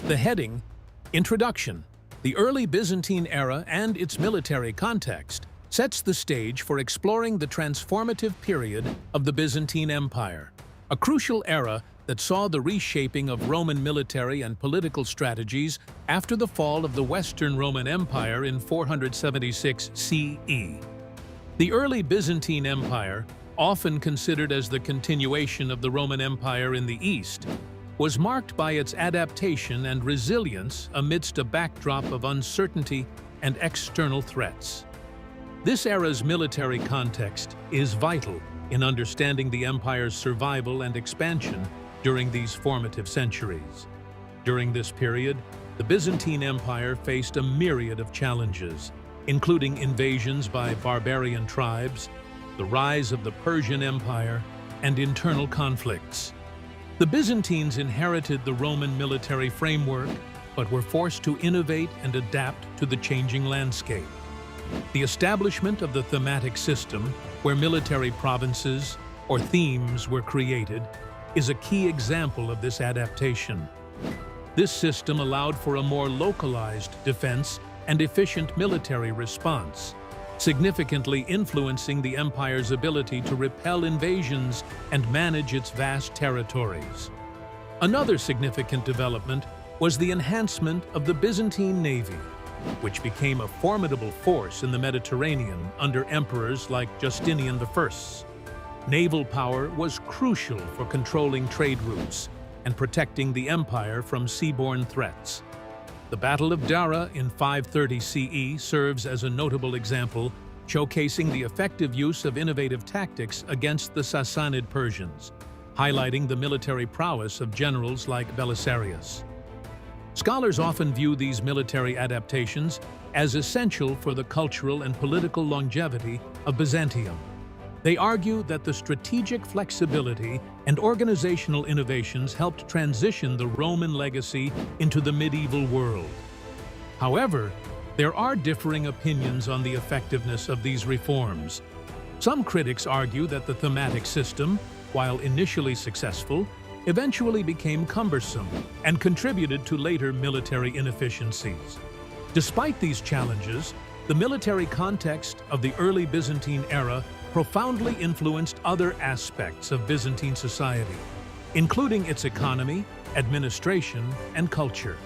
The heading, Introduction. The early Byzantine era and its military context sets the stage for exploring the transformative period of the Byzantine Empire, a crucial era that saw the reshaping of Roman military and political strategies after the fall of the Western Roman Empire in 476 CE. The early Byzantine Empire, often considered as the continuation of the Roman Empire in the East, was marked by its adaptation and resilience amidst a backdrop of uncertainty and external threats. This era's military context is vital in understanding the empire's survival and expansion during these formative centuries. During this period, the Byzantine Empire faced a myriad of challenges, including invasions by barbarian tribes, the rise of the Persian Empire, and internal conflicts. The Byzantines inherited the Roman military framework, but were forced to innovate and adapt to the changing landscape. The establishment of the thematic system, where military provinces or themes were created, is a key example of this adaptation. This system allowed for a more localized defense and efficient military response, significantly influencing the empire's ability to repel invasions and manage its vast territories. Another significant development was the enhancement of the Byzantine navy, which became a formidable force in the Mediterranean under emperors like Justinian I. Naval power was crucial for controlling trade routes and protecting the empire from seaborne threats. The Battle of Dara in 530 CE serves as a notable example, showcasing the effective use of innovative tactics against the Sassanid Persians, highlighting the military prowess of generals like Belisarius. Scholars often view these military adaptations as essential for the cultural and political longevity of Byzantium. They argue that the strategic flexibility and organizational innovations helped transition the Roman legacy into the medieval world. However, there are differing opinions on the effectiveness of these reforms. Some critics argue that the thematic system, while initially successful, eventually became cumbersome and contributed to later military inefficiencies. Despite these challenges, the military context of the early Byzantine era profoundly influenced other aspects of Byzantine society, including its economy, administration, and culture.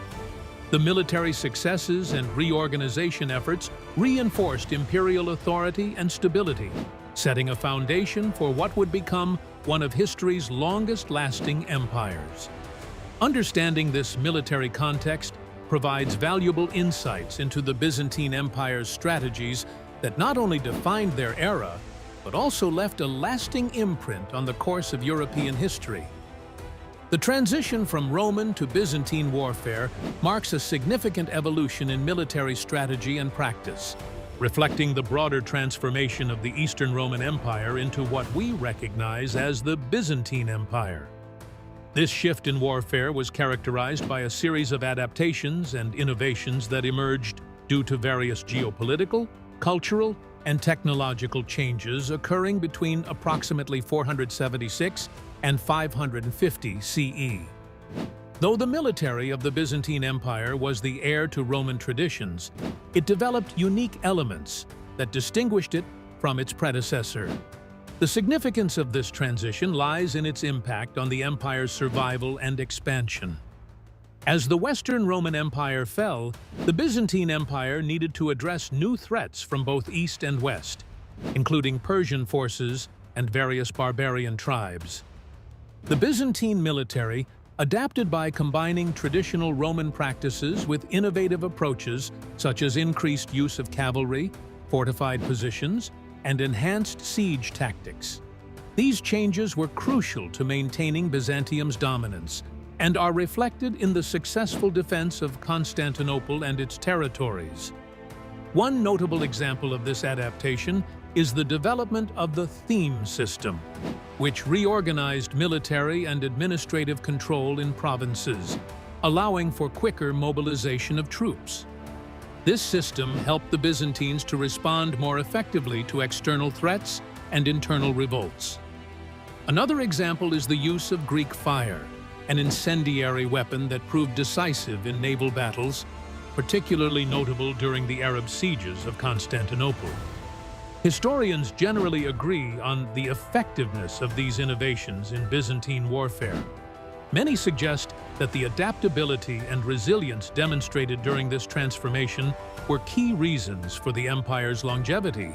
The military successes and reorganization efforts reinforced imperial authority and stability, setting a foundation for what would become one of history's longest-lasting empires. Understanding this military context provides valuable insights into the Byzantine Empire's strategies that not only defined their era, but also left a lasting imprint on the course of European history. The transition from Roman to Byzantine warfare marks a significant evolution in military strategy and practice, reflecting the broader transformation of the Eastern Roman Empire into what we recognize as the Byzantine Empire. This shift in warfare was characterized by a series of adaptations and innovations that emerged due to various geopolitical, cultural, and technological changes occurring between approximately 476 and 550 CE. Though the military of the Byzantine Empire was the heir to Roman traditions, it developed unique elements that distinguished it from its predecessor. The significance of this transition lies in its impact on the empire's survival and expansion. As the Western Roman Empire fell, the Byzantine Empire needed to address new threats from both East and West, including Persian forces and various barbarian tribes. The Byzantine military adapted by combining traditional Roman practices with innovative approaches such as increased use of cavalry, fortified positions, and enhanced siege tactics. These changes were crucial to maintaining Byzantium's dominance and are reflected in the successful defense of Constantinople and its territories. One notable example of this adaptation is the development of the theme system, which reorganized military and administrative control in provinces, allowing for quicker mobilization of troops. This system helped the Byzantines to respond more effectively to external threats and internal revolts. Another example is the use of Greek fire, an incendiary weapon that proved decisive in naval battles, particularly notable during the Arab sieges of Constantinople. Historians generally agree on the effectiveness of these innovations in Byzantine warfare. Many suggest that the adaptability and resilience demonstrated during this transformation were key reasons for the empire's longevity.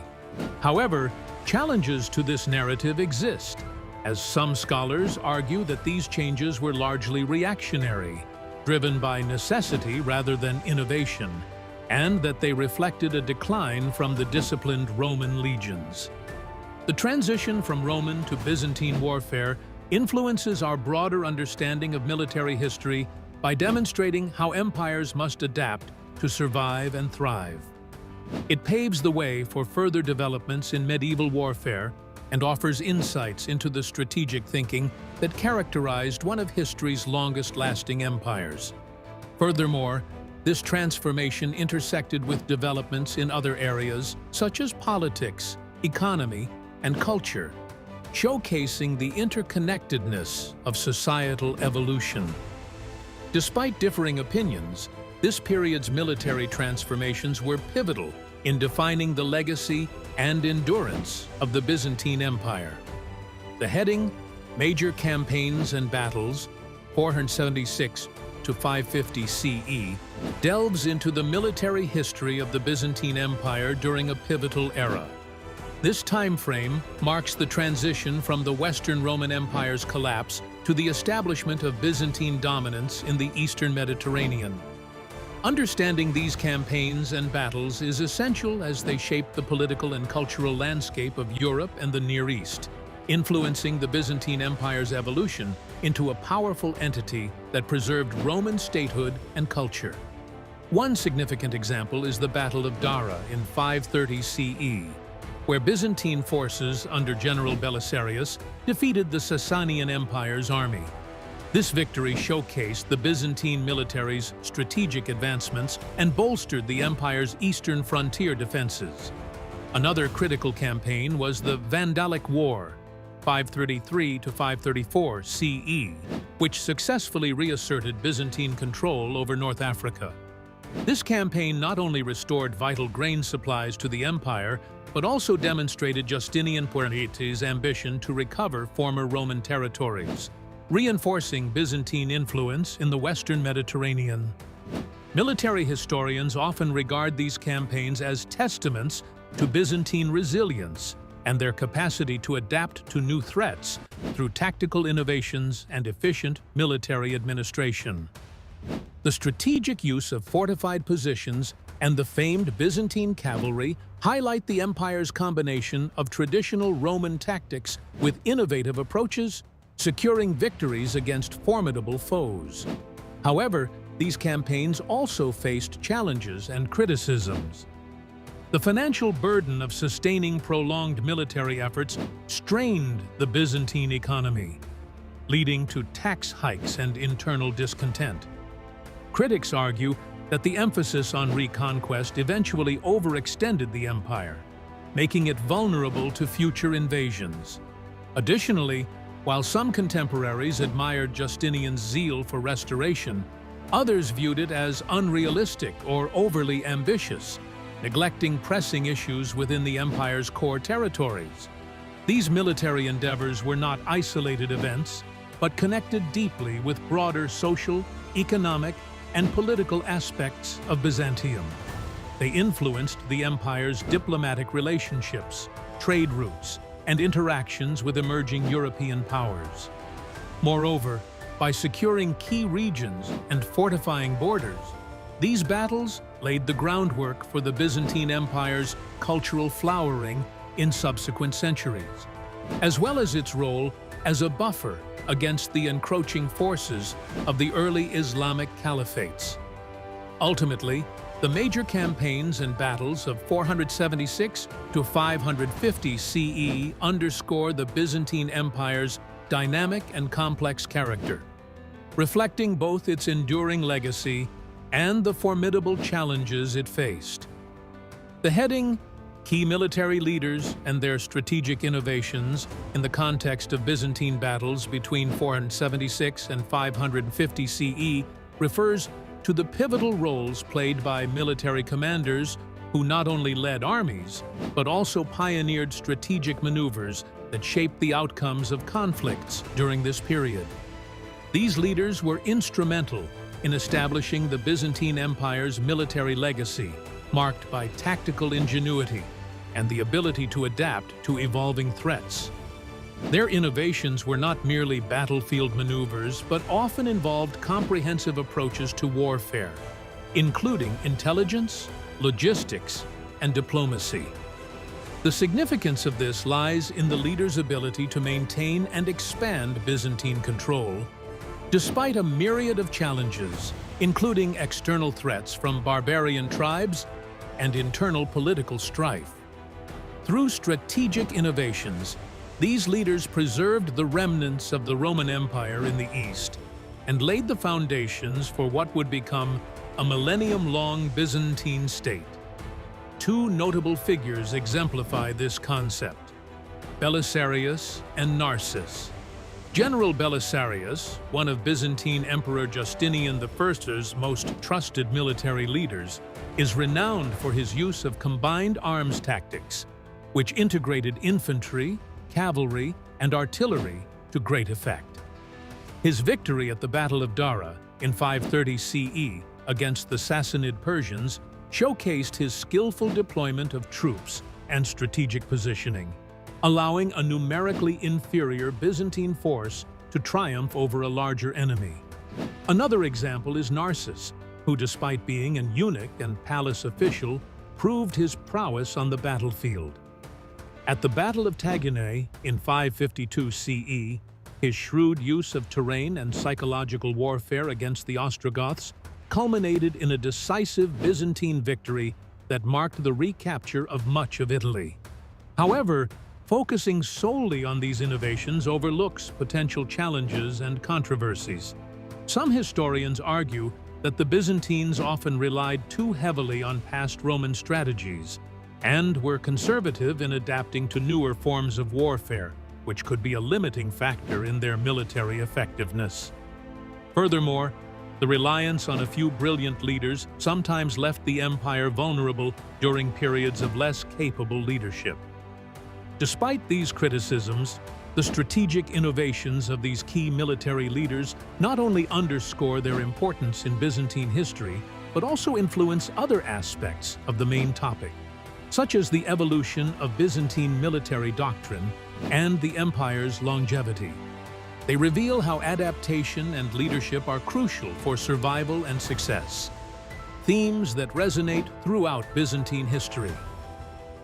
However, challenges to this narrative exist, as some scholars argue that these changes were largely reactionary, driven by necessity rather than innovation, and that they reflected a decline from the disciplined Roman legions. The transition from Roman to Byzantine warfare influences our broader understanding of military history by demonstrating how empires must adapt to survive and thrive. It paves the way for further developments in medieval warfare and offers insights into the strategic thinking that characterized one of history's longest-lasting empires. Furthermore, this transformation intersected with developments in other areas such as politics, economy, and culture, showcasing the interconnectedness of societal evolution. Despite differing opinions, this period's military transformations were pivotal in defining the legacy and endurance of the Byzantine Empire. The heading, Major Campaigns and Battles, 476 to 550 CE, delves into the military history of the Byzantine Empire during a pivotal era. This time frame marks the transition from the Western Roman Empire's collapse to the establishment of Byzantine dominance in the Eastern Mediterranean. Understanding these campaigns and battles is essential as they shape the political and cultural landscape of Europe and the Near East, influencing the Byzantine Empire's evolution into a powerful entity that preserved Roman statehood and culture. One significant example is the Battle of Dara in 530 CE, where Byzantine forces under General Belisarius defeated the Sasanian Empire's army. This victory showcased the Byzantine military's strategic advancements and bolstered the empire's eastern frontier defenses. Another critical campaign was the Vandalic War, 533 to 534 CE, which successfully reasserted Byzantine control over North Africa. This campaign not only restored vital grain supplies to the empire, but also demonstrated Justinian Puerta's ambition to recover former Roman territories, reinforcing Byzantine influence in the Western Mediterranean. Military historians often regard these campaigns as testaments to Byzantine resilience and their capacity to adapt to new threats through tactical innovations and efficient military administration. The strategic use of fortified positions and the famed Byzantine cavalry highlight the empire's combination of traditional Roman tactics with innovative approaches, securing victories against formidable foes. However, these campaigns also faced challenges and criticisms. The financial burden of sustaining prolonged military efforts strained the Byzantine economy, leading to tax hikes and internal discontent. Critics argue that the emphasis on reconquest eventually overextended the empire, making it vulnerable to future invasions. Additionally, while some contemporaries admired Justinian's zeal for restoration, others viewed it as unrealistic or overly ambitious, neglecting pressing issues within the empire's core territories. These military endeavors were not isolated events, but connected deeply with broader social, economic, and political aspects of Byzantium. They influenced the empire's diplomatic relationships, trade routes, and interactions with emerging European powers. Moreover, by securing key regions and fortifying borders, these battles laid the groundwork for the Byzantine Empire's cultural flowering in subsequent centuries, as well as its role as a buffer against the encroaching forces of the early Islamic caliphates. Ultimately, the major campaigns and battles of 476 to 550 CE underscore the Byzantine Empire's dynamic and complex character, reflecting both its enduring legacy and the formidable challenges it faced. The heading, Key military leaders and their strategic innovations in the context of Byzantine battles between 476 and 550 CE refers to the pivotal roles played by military commanders who not only led armies, but also pioneered strategic maneuvers that shaped the outcomes of conflicts during this period. These leaders were instrumental in establishing the Byzantine Empire's military legacy, marked by tactical ingenuity and the ability to adapt to evolving threats. Their innovations were not merely battlefield maneuvers, but often involved comprehensive approaches to warfare, including intelligence, logistics, and diplomacy. The significance of this lies in the leader's ability to maintain and expand Byzantine control, despite a myriad of challenges, including external threats from barbarian tribes and internal political strife. Through strategic innovations, these leaders preserved the remnants of the Roman Empire in the East and laid the foundations for what would become a millennium-long Byzantine state. Two notable figures exemplify this concept: Belisarius and Narses. General Belisarius, one of Byzantine Emperor Justinian I's most trusted military leaders, is renowned for his use of combined arms tactics, which integrated infantry, cavalry, and artillery to great effect. His victory at the Battle of Dara in 530 CE against the Sassanid Persians showcased his skillful deployment of troops and strategic positioning, allowing a numerically inferior Byzantine force to triumph over a larger enemy. Another example is Narses, who, despite being an eunuch and palace official, proved his prowess on the battlefield. At the Battle of Taginae in 552 CE, his shrewd use of terrain and psychological warfare against the Ostrogoths culminated in a decisive Byzantine victory that marked the recapture of much of Italy. However, focusing solely on these innovations overlooks potential challenges and controversies. Some historians argue that the Byzantines often relied too heavily on past Roman strategies and were conservative in adapting to newer forms of warfare, which could be a limiting factor in their military effectiveness. Furthermore, the reliance on a few brilliant leaders sometimes left the empire vulnerable during periods of less capable leadership. Despite these criticisms, the strategic innovations of these key military leaders not only underscore their importance in Byzantine history, but also influence other aspects of the main topic, such as the evolution of Byzantine military doctrine and the empire's longevity. They reveal how adaptation and leadership are crucial for survival and success, themes that resonate throughout Byzantine history.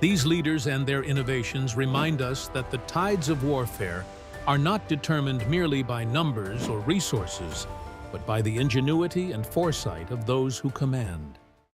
These leaders and their innovations remind us that the tides of warfare are not determined merely by numbers or resources, but by the ingenuity and foresight of those who command.